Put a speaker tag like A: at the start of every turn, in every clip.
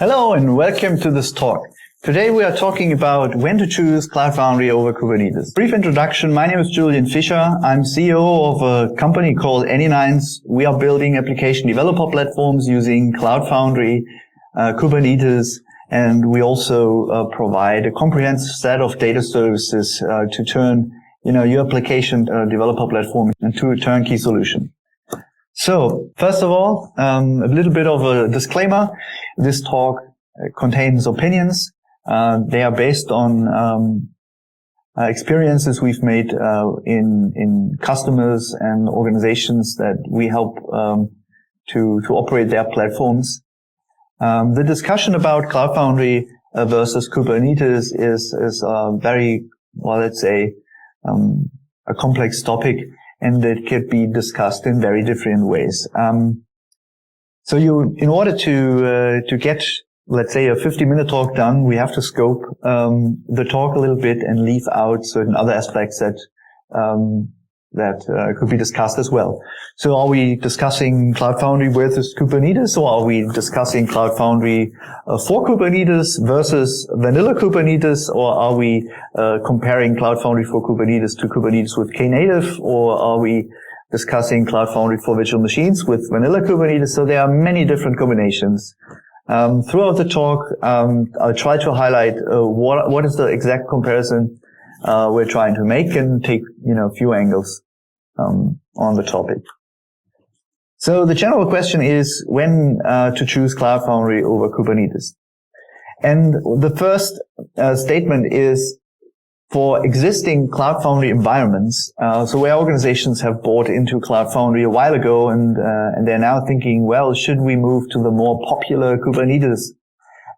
A: Hello and welcome to this talk. Today we are talking about when to choose Cloud Foundry over Kubernetes. Brief introduction, my name is Julian Fischer. I'm CEO of a company called Anynines. We are building application developer platforms using Cloud Foundry, Kubernetes, and we also provide a comprehensive set of data services to turn your application developer platform into a turnkey solution. So, first of all, a little bit of a disclaimer. This talk contains opinions. They are based on experiences we've made in customers and organizations that we help to operate their platforms. The discussion about Cloud Foundry versus Kubernetes is very, well, let's say, a complex topic, and it could be discussed in very different ways. So in order to get, let's say, a 50-minute talk done, we have to scope the talk a little bit and leave out certain other aspects that could be discussed as well. So are we discussing Cloud Foundry versus Kubernetes, or are we discussing Cloud Foundry for Kubernetes versus vanilla Kubernetes, or are we comparing Cloud Foundry for Kubernetes to Kubernetes with Knative, or are we discussing Cloud Foundry for virtual machines with vanilla Kubernetes? So there are many different combinations. Throughout the talk, I'll try to highlight what is the exact comparison we're trying to make, and take a few angles on the topic. So the general question is when to choose Cloud Foundry over Kubernetes. And the first statement is for existing Cloud Foundry environments, so where organizations have bought into Cloud Foundry a while ago and they're now thinking, well, should we move to the more popular Kubernetes?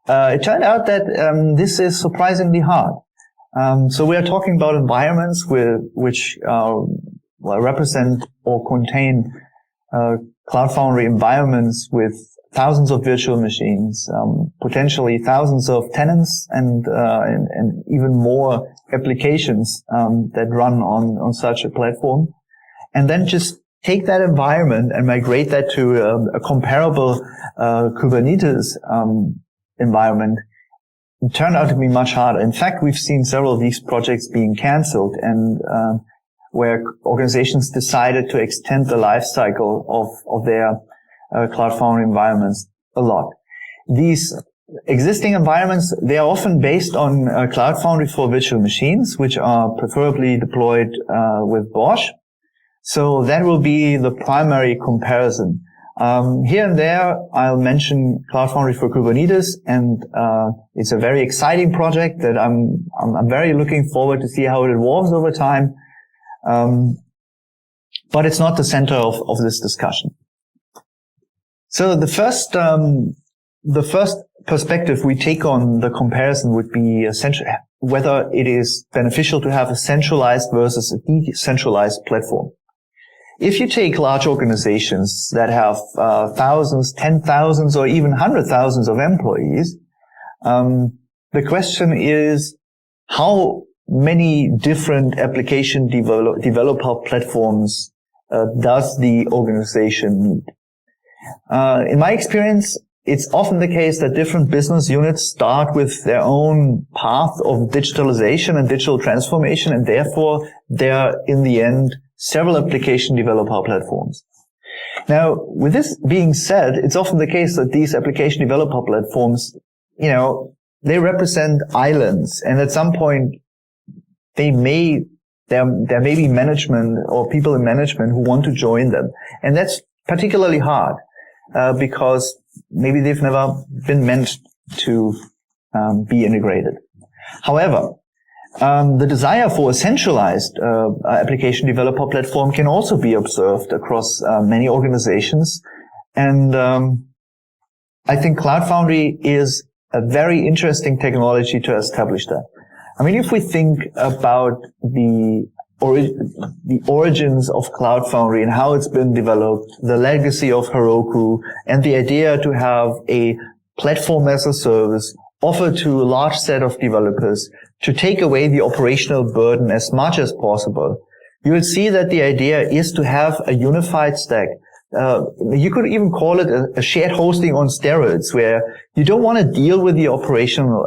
A: It turned out that this is surprisingly hard. So we are talking about environments which represent or contain Cloud Foundry environments with thousands of virtual machines, potentially thousands of tenants, and even more applications that run on such a platform. And then just take that environment and migrate that to a comparable Kubernetes environment. It turned out to be much harder. In fact, we've seen several of these projects being canceled, and where organizations decided to extend the life cycle of their Cloud Foundry environments a lot. These existing environments, they are often based on Cloud Foundry for virtual machines, which are preferably deployed with BOSH. So that will be the primary comparison. Here and there, I'll mention Cloud Foundry for Kubernetes, and it's a very exciting project that I'm very looking forward to see how it evolves over time. But it's not the center of this discussion. So the first perspective we take on the comparison would be whether it is beneficial to have a centralized versus a decentralized platform. If you take large organizations that have thousands, 10,000s, or even 100,000s of employees, the question is how many different application developer platforms does the organization need? In my experience, it's often the case that different business units start with their own path of digitalization and digital transformation, and therefore there are, in the end, several application developer platforms. Now, with this being said, it's often the case that these application developer platforms, they represent islands, and at some point there may be management or people in management who want to join them. And that's particularly hard, because maybe they've never been meant to be integrated. However, the desire for a centralized application developer platform can also be observed across many organizations. And I think Cloud Foundry is a very interesting technology to establish that. I mean, if we think about the origins of Cloud Foundry and how it's been developed, the legacy of Heroku, and the idea to have a platform as a service offered to a large set of developers to take away the operational burden as much as possible, you will see that the idea is to have a unified stack you could even call it a shared hosting on steroids, where you don't want to deal with the operational,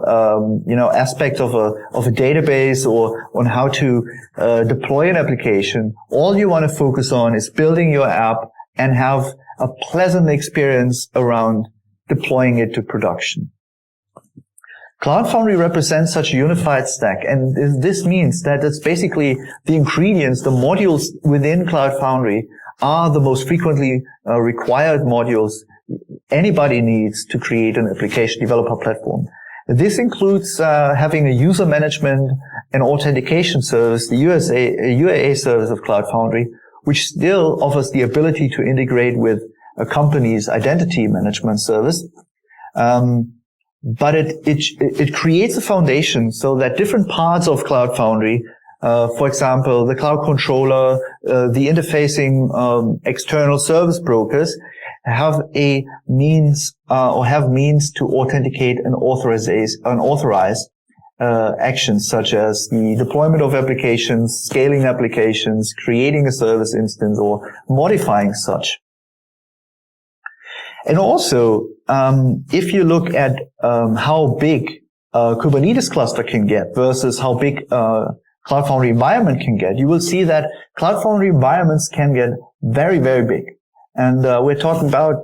A: aspect of a database or on how to deploy an application. All you want to focus on is building your app and have a pleasant experience around deploying it to production. CloudFoundry represents such a unified stack, and this means that it's basically the ingredients, the modules within CloudFoundry are the most frequently required modules anybody needs to create an application developer platform. This includes having a user management and authentication service, the UAA service of CloudFoundry, which still offers the ability to integrate with a company's identity management service. But it creates a foundation so that different parts of CloudFoundry, for example, the cloud controller, the interfacing external service brokers, have a means have means to authenticate and authorize actions such as the deployment of applications, scaling applications, creating a service instance, or modifying such. And also, if you look at how big a Kubernetes cluster can get versus how big a CloudFoundry environment can get, you will see that CloudFoundry environments can get very, very big. And we're talking about,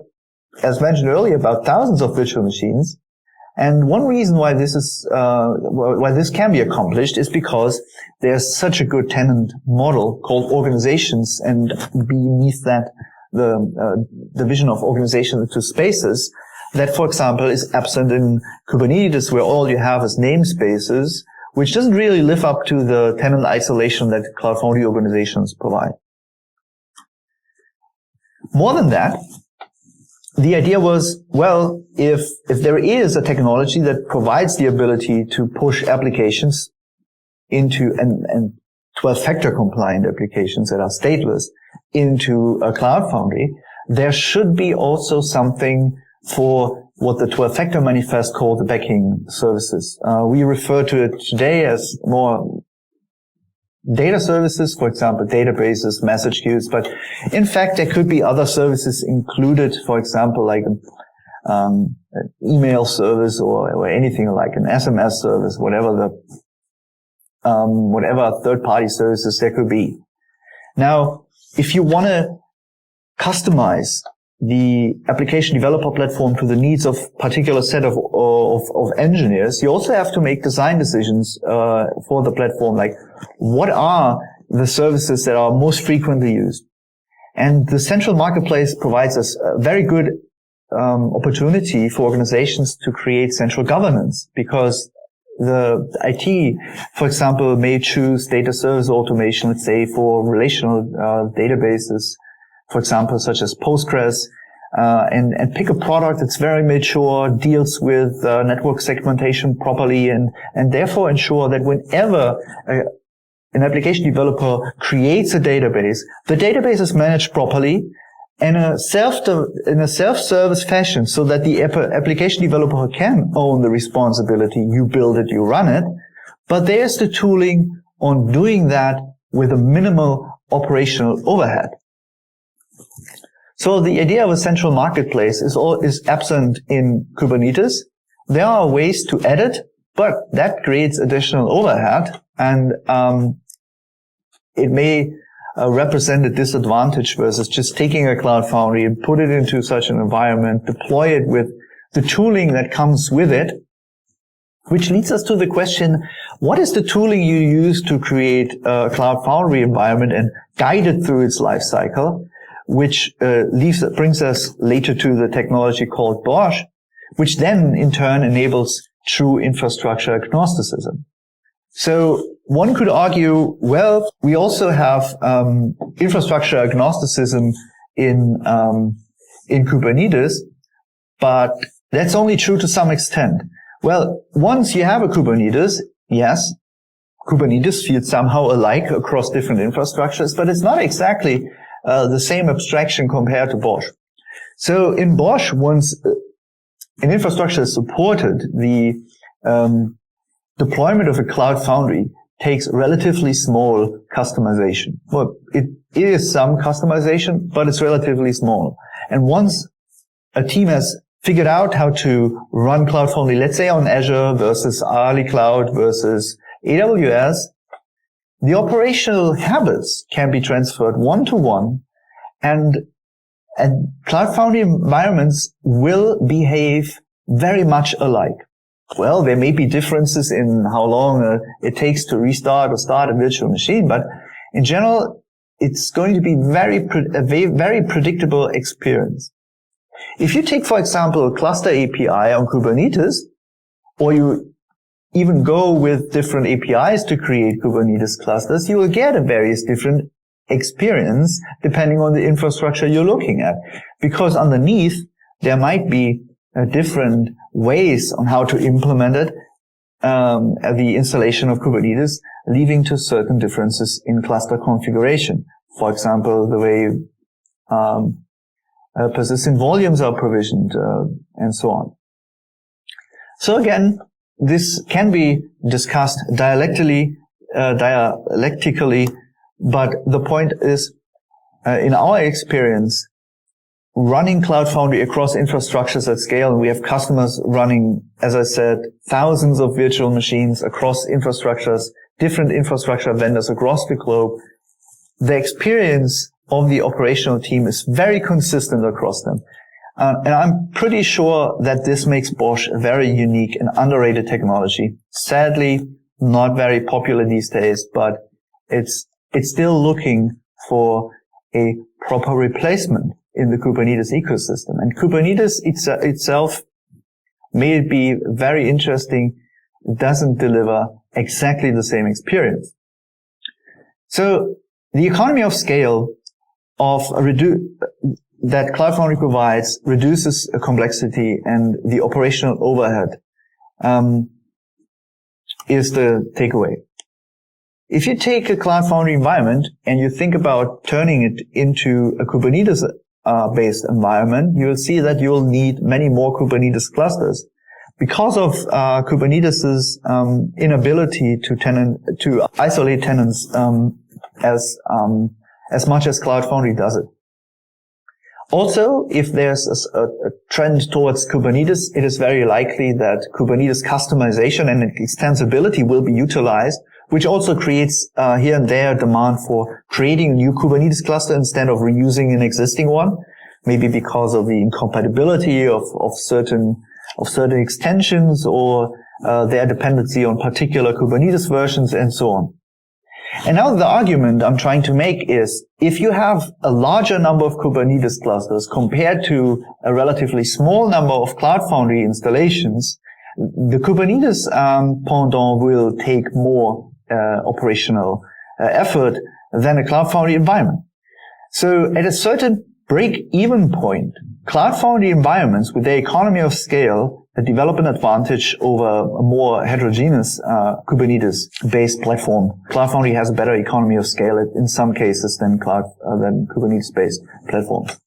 A: as mentioned earlier, about thousands of virtual machines. And one reason why this is why this can be accomplished is because there's such a good tenant model called organizations, and beneath that, the division of organization into spaces that, for example, is absent in Kubernetes, where all you have is namespaces, which doesn't really live up to the tenant isolation that CloudFoundry organizations provide. More than that, the idea was, well, if there is a technology that provides the ability to push applications into and 12-factor compliant applications that are stateless into a CloudFoundry, there should be also something for what the 12-factor manifest called the backing services. We refer to it today as more data services, for example, databases, message queues, but in fact, there could be other services included, for example, like an email service or anything like an SMS service, whatever third-party services there could be. Now, if you want to customize the application developer platform to the needs of a particular set of engineers, you also have to make design decisions for the platform, like what are the services that are most frequently used. And the central marketplace provides us a very good opportunity for organizations to create central governance, because the IT, for example, may choose data service automation, let's say, for relational databases, for example, such as Postgres, and pick a product that's very mature, deals with network segmentation properly, and therefore ensure that whenever an application developer creates a database, the database is managed properly in a self-service fashion, so that the application developer can own the responsibility. You build it, you run it, but there's the tooling on doing that with a minimal operational overhead. So the idea of a central marketplace is absent in Kubernetes. There are ways to add it, but that creates additional overhead, and it may represent a disadvantage versus just taking a CloudFoundry and put it into such an environment, deploy it with the tooling that comes with it, which leads us to the question, what is the tooling you use to create a CloudFoundry environment and guide it through its life cycle, which brings us later to the technology called BOSH, which then in turn enables true infrastructure agnosticism. So one could argue, well, we also have infrastructure agnosticism in Kubernetes, but that's only true to some extent. Well, once you have a Kubernetes, yes, Kubernetes feels somehow alike across different infrastructures, but it's not exactly the same abstraction compared to BOSH. So in BOSH, once an infrastructure is supported, the deployment of a CloudFoundry takes relatively small customization. Well, it is some customization, but it's relatively small. And once a team has figured out how to run CloudFoundry, let's say on Azure versus Ali Cloud versus AWS, the operational habits can be transferred one-to-one, and CloudFoundry environments will behave very much alike. Well, there may be differences in how long it takes to restart or start a virtual machine, but in general, it's going to be a very predictable experience. If you take, for example, a cluster API on Kubernetes, or you even go with different APIs to create Kubernetes clusters, you will get a various different experience depending on the infrastructure you're looking at. Because underneath, there might be different ways on how to implement it, the installation of Kubernetes, leading to certain differences in cluster configuration. For example, the way persistent volumes are provisioned, and so on. So again, this can be discussed dialectically, but the point is, in our experience, running CloudFoundry across infrastructures at scale, and we have customers running, as I said, thousands of virtual machines across infrastructures, different infrastructure vendors across the globe. The experience of the operational team is very consistent across them. And I'm pretty sure that this makes Bosch a very unique and underrated technology. Sadly, not very popular these days, but it's still looking for a proper replacement in the Kubernetes ecosystem. And Kubernetes itself, may it be very interesting, doesn't deliver exactly the same experience. So the economy of scale that CloudFoundry provides reduces complexity, and the operational overhead is the takeaway. If you take a CloudFoundry environment and you think about turning it into a Kubernetes based environment, you will see that you will need many more Kubernetes clusters because of Kubernetes' inability to isolate tenants as much as CloudFoundry does it. Also, if there's a trend towards Kubernetes, it is very likely that Kubernetes customization and extensibility will be utilized, which also creates here and there demand for creating a new Kubernetes cluster instead of reusing an existing one, maybe because of the incompatibility of certain extensions or their dependency on particular Kubernetes versions and so on. And now the argument I'm trying to make is, if you have a larger number of Kubernetes clusters compared to a relatively small number of CloudFoundry installations, the Kubernetes pendant will take more operational effort than a CloudFoundry environment. So at a certain break-even point, CloudFoundry environments with their economy of scale develop an advantage over a more heterogeneous Kubernetes-based platform. CloudFoundry has a better economy of scale in some cases than Kubernetes-based platforms.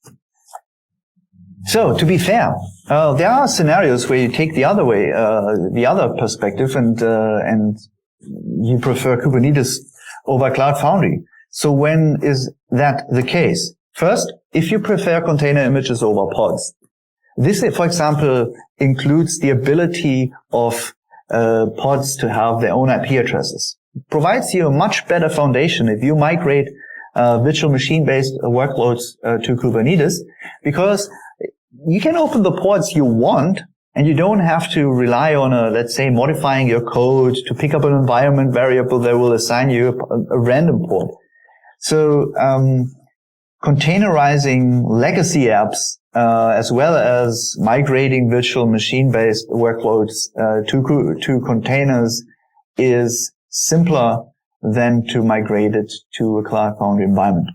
A: So, to be fair, there are scenarios where you take the other way, the other perspective, and you prefer Kubernetes over CloudFoundry. So when is that the case? First, if you prefer container images over pods. This, for example, includes the ability of pods to have their own IP addresses. It provides you a much better foundation if you migrate virtual machine-based workloads to Kubernetes, because you can open the pods you want, and you don't have to rely on, let's say, modifying your code to pick up an environment variable that will assign you a random pod. So containerizing legacy apps, as well as migrating virtual machine-based workloads to containers, is simpler than to migrate it to a CloudFoundry environment.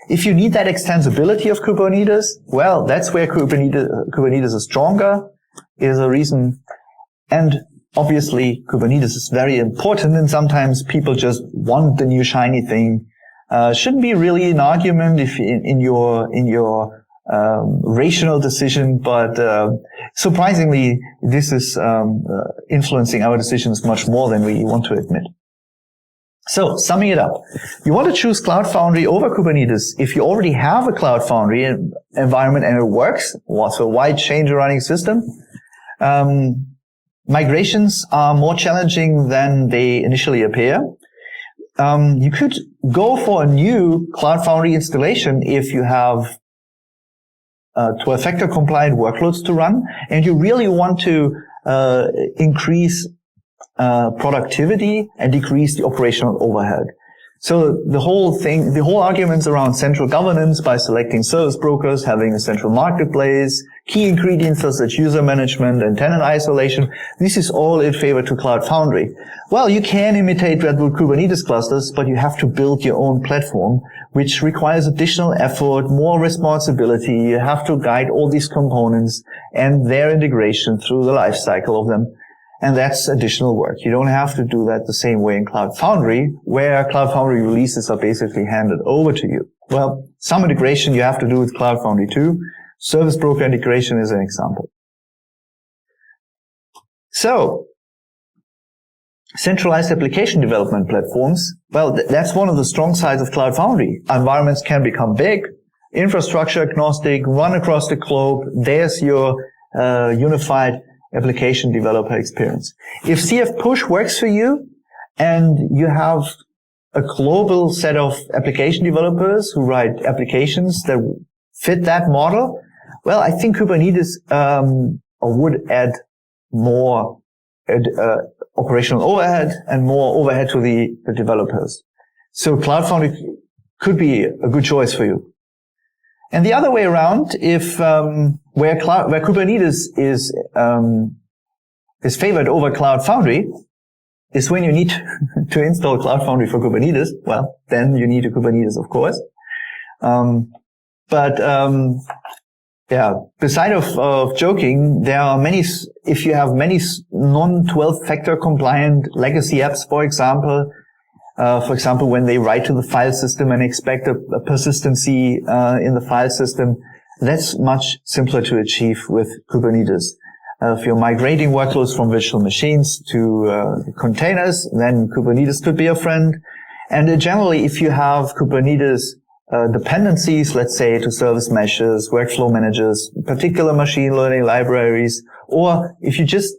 A: If you need that extensibility of Kubernetes, well, that's where Kubernetes is stronger, is a reason. And obviously, Kubernetes is very important, and sometimes people just want the new shiny thing. Shouldn't be really an argument if in your rational decision, but surprisingly, this is influencing our decisions much more than we want to admit. So, summing it up, you want to choose Cloud Foundry over Kubernetes if you already have a Cloud Foundry environment and it works. So why change a running system? Migrations are more challenging than they initially appear. You could go for a new Cloud Foundry installation if you have 12-factor compliant workloads to run and you really want to increase productivity and decrease the operational overhead. So the whole arguments around central governance by selecting service brokers, having a central marketplace, key ingredients such as user management and tenant isolation, this is all in favor to Cloud Foundry. Well, you can imitate Red Bull Kubernetes clusters, but you have to build your own platform, which requires additional effort, more responsibility. You have to guide all these components and their integration through the life cycle of them. And that's additional work. You don't have to do that the same way in Cloud Foundry, where Cloud Foundry releases are basically handed over to you. Well, some integration you have to do with Cloud Foundry too. Service broker integration is an example. So, centralized application development platforms. Well, that's one of the strong sides of Cloud Foundry. Environments can become big, infrastructure agnostic, run across the globe. There's your unified application developer experience. If CF push works for you and you have a global set of application developers who write applications that fit that model, well, I think Kubernetes would add more operational overhead and more overhead to the developers. So Cloud Foundry could be a good choice for you. And the other way around, if where Kubernetes is favored over Cloud Foundry, is when you need to install Cloud Foundry for Kubernetes. Well, then you need a Kubernetes, of course. Beside of joking, there are many. If you have many non-12-factor compliant legacy apps, for example, when they write to the file system and expect a persistency in the file system, that's much simpler to achieve with Kubernetes. If you're migrating workloads from virtual machines to containers, then Kubernetes could be a friend. And generally, if you have Kubernetes dependencies, let's say to service meshes, workflow managers, particular machine learning libraries, or if you just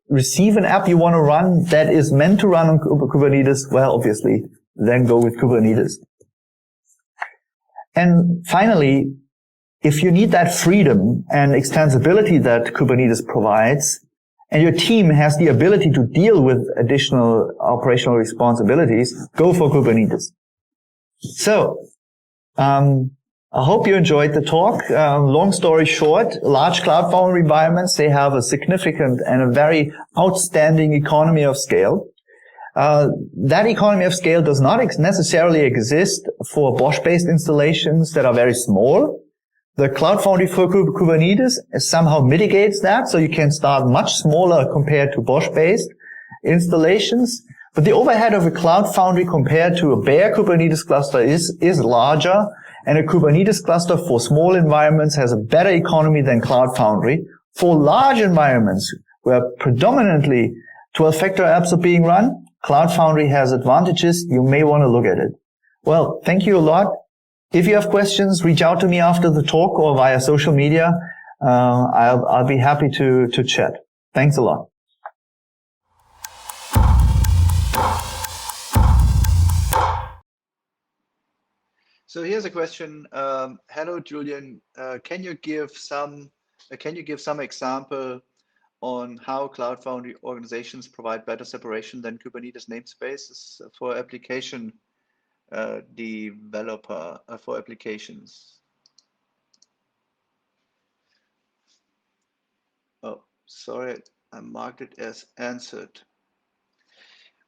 A: receive an app you want to run that is meant to run on Kubernetes, well, obviously, then go with Kubernetes. And finally, if you need that freedom and extensibility that Kubernetes provides, and your team has the ability to deal with additional operational responsibilities, go for Kubernetes. So, I hope you enjoyed the talk. Long story short, large Cloud Foundry environments, they have a significant and a very outstanding economy of scale. That economy of scale does not necessarily exist for BOSH-based installations that are very small. The Cloud Foundry for Kubernetes somehow mitigates that, so you can start much smaller compared to BOSH-based installations. But the overhead of a Cloud Foundry compared to a bare Kubernetes cluster is larger, and a Kubernetes cluster for small environments has a better economy than Cloud Foundry. For large environments where predominantly 12-factor apps are being run, Cloud Foundry has advantages. You may want to look at it. Well, thank you a lot. If you have questions, reach out to me after the talk or via social media. I'll be happy to chat. Thanks a lot.
B: So here's a question. Hello, Julian. Can you give some example on how Cloud Foundry organizations provide better separation than Kubernetes namespaces for application developer for applications? Oh, sorry, I marked it as answered.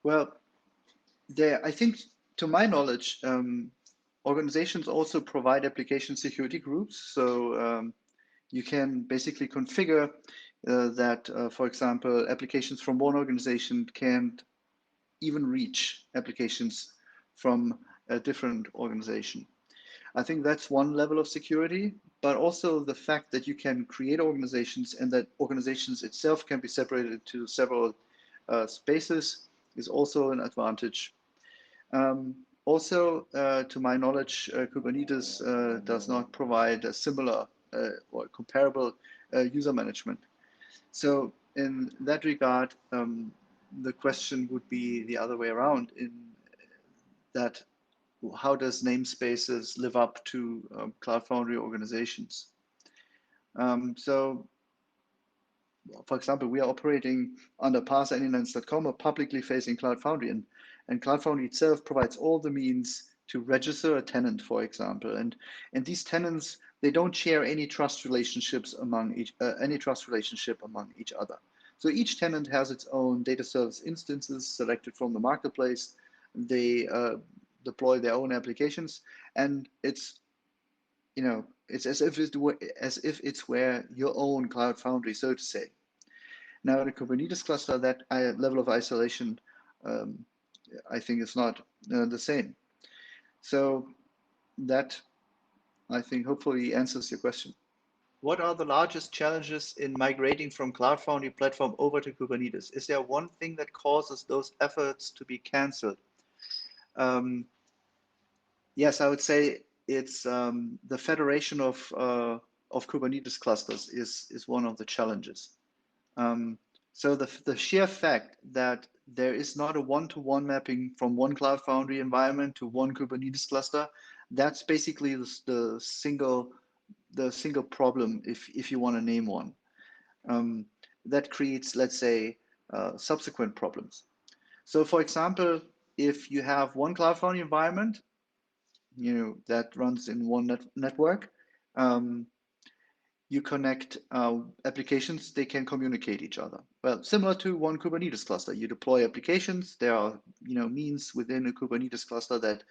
B: Well, I think, to my knowledge, organizations also provide application security groups. So you can basically configure that, for example, applications from one organization can't even reach applications from a different organization. I think that's one level of security, but also the fact that you can create organizations and that organizations itself can be separated into several spaces is also an advantage. Also, to my knowledge, Kubernetes does not provide a similar or comparable user management. So in that regard, the question would be the other way around, in that how does namespaces live up to Cloud Foundry organizations? So, for example, we are operating under parse-anynines.com, a publicly facing Cloud Foundry, and Cloud Foundry itself provides all the means to register a tenant, for example, and these tenants, they don't share any trust relationships among each among each other. So each tenant has its own data service instances selected from the marketplace. They deploy their own applications, and it's, you know, it's as if it's where your own Cloud Foundry, so to say. Now, in a Kubernetes cluster, that level of isolation, I think, is not the same. So that, I think, hopefully answers your question. What are the largest challenges in migrating from Cloud Foundry platform over to Kubernetes? Is there one thing that causes those efforts to be canceled? Yes, I would say it's the federation of Kubernetes clusters is one of the challenges. So the sheer fact that there is not a one-to-one mapping from one Cloud Foundry environment to one Kubernetes cluster, that's basically the single problem, if you want to name one. That creates, let's say, subsequent problems. So, for example, if you have one Cloud Foundry environment, you know, that runs in one network, you connect applications, they can communicate each other. Well, similar to one Kubernetes cluster, you deploy applications. There are, you know, means within a Kubernetes cluster that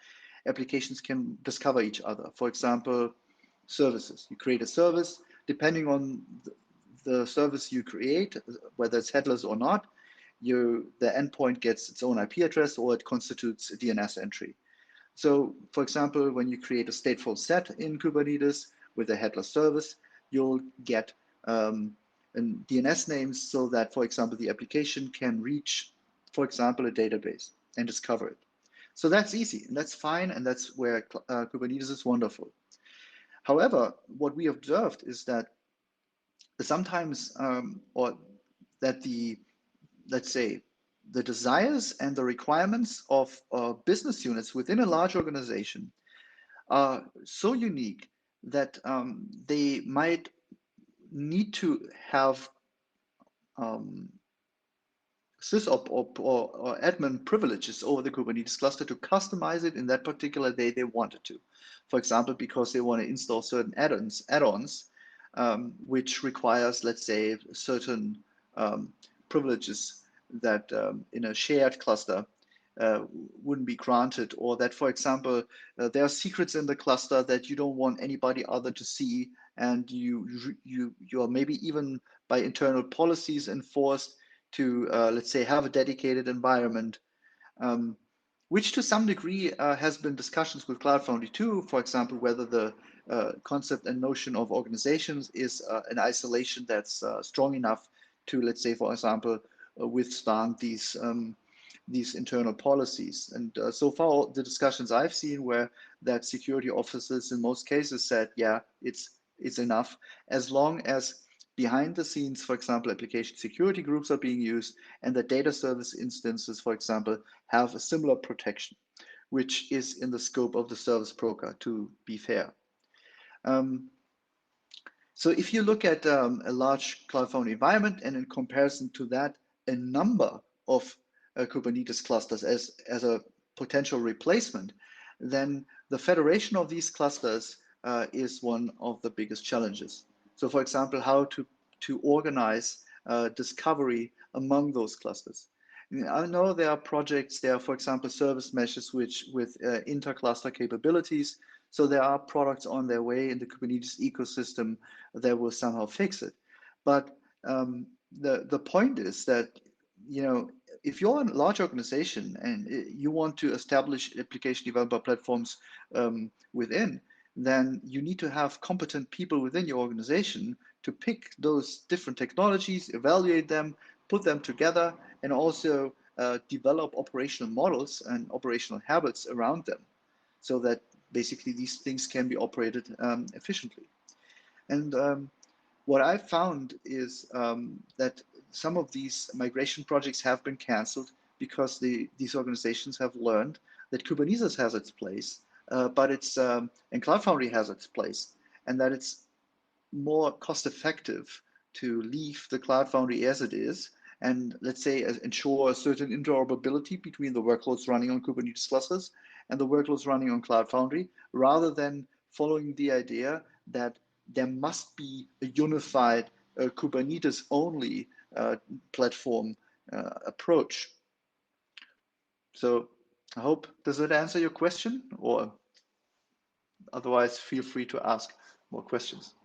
B: applications can discover each other. For example, services. You create a service, depending on the service you create, whether it's headless or not, the endpoint gets its own IP address, or it constitutes a DNS entry. So, for example, when you create a stateful set in Kubernetes with a headless service, you'll get DNS names so that, for example, the application can reach, for example, a database and discover it. So that's easy, and that's fine, and that's where Kubernetes is wonderful. However, what we observed is that sometimes, or that let's say, the desires and the requirements of business units within a large organization are so unique that they might need to have sysop or admin privileges over the Kubernetes cluster to customize it in that particular way they wanted to. For example, because they want to install certain add-ons, which requires, let's say, certain privileges that in a shared cluster wouldn't be granted, or that, for example, there are secrets in the cluster that you don't want anybody other to see, and you are maybe even by internal policies enforced to, let's say, have a dedicated environment, which to some degree has been discussions with Cloud Foundry too. For example, whether the concept and notion of organizations is an isolation that's strong enough to, let's say, for example, withstand these internal policies. And so far, the discussions I've seen were that security officers in most cases said, yeah, it's enough, as long as behind the scenes, for example, application security groups are being used, and the data service instances, for example, have a similar protection, which is in the scope of the service broker, to be fair. So if you look at a large Cloud Foundry environment, and in comparison to that, a number of Kubernetes clusters as a potential replacement, then the federation of these clusters is one of the biggest challenges. So, for example, how to organize discovery among those clusters. I know there are projects, there are, for example, service meshes with inter-cluster capabilities. So there are products on their way in the Kubernetes ecosystem that will somehow fix it. But the point is that, you know, if you're a large organization and you want to establish application developer platforms within, then you need to have competent people within your organization to pick those different technologies, evaluate them, put them together, and also develop operational models and operational habits around them, so that basically these things can be operated efficiently. And what I found is that some of these migration projects have been canceled because these organizations have learned that Kubernetes has its place, but and CloudFoundry has its place, and that it's more cost-effective to leave the CloudFoundry as it is, and let's say ensure a certain interoperability between the workloads running on Kubernetes clusters and the workloads running on CloudFoundry, rather than following the idea that there must be a unified Kubernetes-only platform approach. So I hope, does that answer your question? Or otherwise, feel free to ask more questions.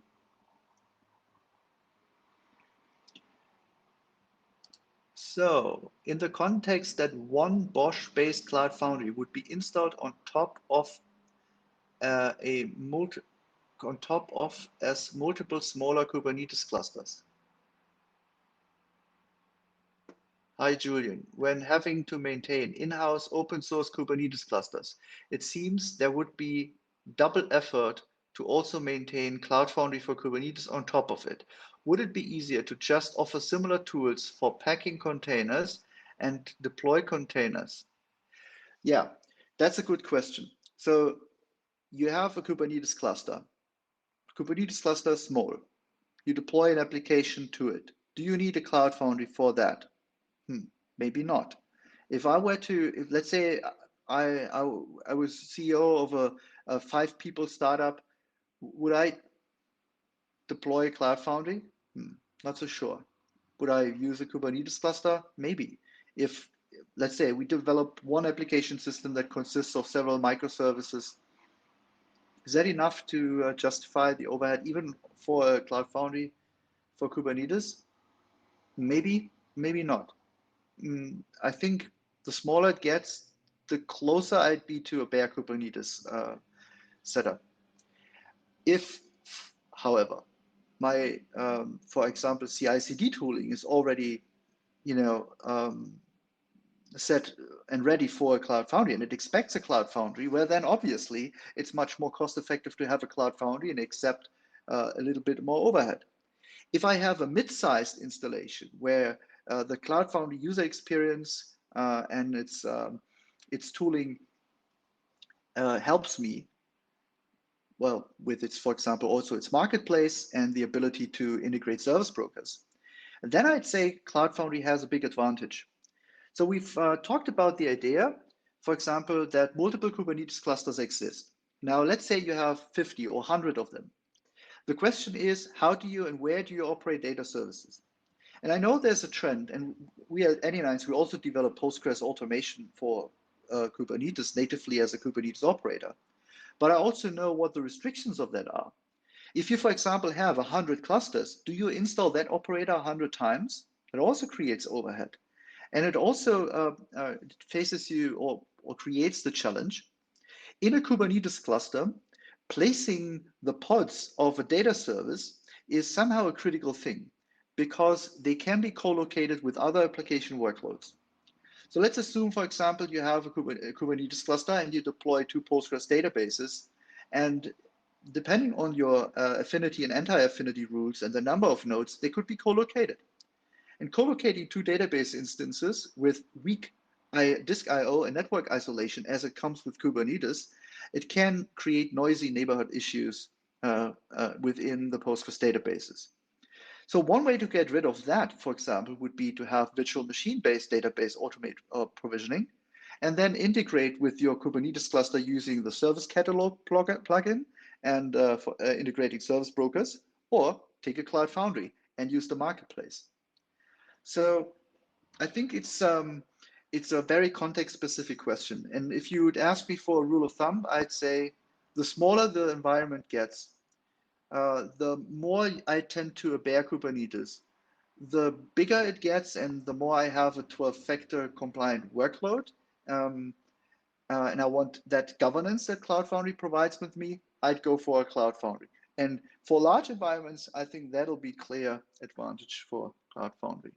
B: So in the context that one Bosch-based CloudFoundry would be installed on top of as multiple smaller Kubernetes clusters. Hi, Julian. When having to maintain in-house open source Kubernetes clusters, it seems there would be double effort to also maintain CloudFoundry for Kubernetes on top of it. Would it be easier to just offer similar tools for packing containers and deploy containers? Yeah, that's a good question. So you have a Kubernetes cluster. Kubernetes cluster is small. You deploy an application to it. Do you need a CloudFoundry for that? Maybe not. If I were to, let's say I was CEO of a 5-people startup, would I deploy CloudFoundry? Not so sure. Would I use a Kubernetes cluster? Maybe. If, let's say, we develop one application system that consists of several microservices, is that enough to justify the overhead even for a CloudFoundry for Kubernetes? Maybe, maybe not. I think the smaller it gets, the closer I'd be to a bare Kubernetes setup. If, however, my, for example, CI/CD tooling is already, set and ready for a CloudFoundry, and it expects a CloudFoundry, well, then obviously it's much more cost-effective to have a CloudFoundry and accept a little bit more overhead. If I have a mid-sized installation where the CloudFoundry user experience and its tooling helps me, well, with its, for example, also its marketplace and the ability to integrate service brokers, then I'd say CloudFoundry has a big advantage. So we've talked about the idea, for example, that multiple Kubernetes clusters exist. Now, let's say you have 50 or 100 of them. The question is, how do you and where do you operate data services? And I know there's a trend, and we at anynines, we also develop Postgres automation for Kubernetes natively as a Kubernetes operator. But I also know what the restrictions of that are. If you, for example, have 100 clusters, do you install that operator 100 times? It also creates overhead. And it also faces you or creates the challenge. In a Kubernetes cluster, placing the pods of a data service is somehow a critical thing, because they can be co-located with other application workloads. So let's assume, for example, you have a Kubernetes cluster and you deploy 2 Postgres databases, and depending on your affinity and anti-affinity rules and the number of nodes, they could be co-located. And co-locating 2 database instances with weak disk I/O and network isolation, as it comes with Kubernetes, it can create noisy neighborhood issues within the Postgres databases. So one way to get rid of that, for example, would be to have virtual machine-based database automate provisioning, and then integrate with your Kubernetes cluster using the service catalog plugin and for integrating service brokers, or take a CloudFoundry and use the marketplace. So I think it's a very context-specific question. And if you would ask me for a rule of thumb, I'd say the smaller the environment gets, the more I tend to a bare Kubernetes. The bigger it gets and the more I have a 12-factor compliant workload, and I want that governance that CloudFoundry provides with me, I'd go for a CloudFoundry. And for large environments, I think that'll be clear advantage for CloudFoundry.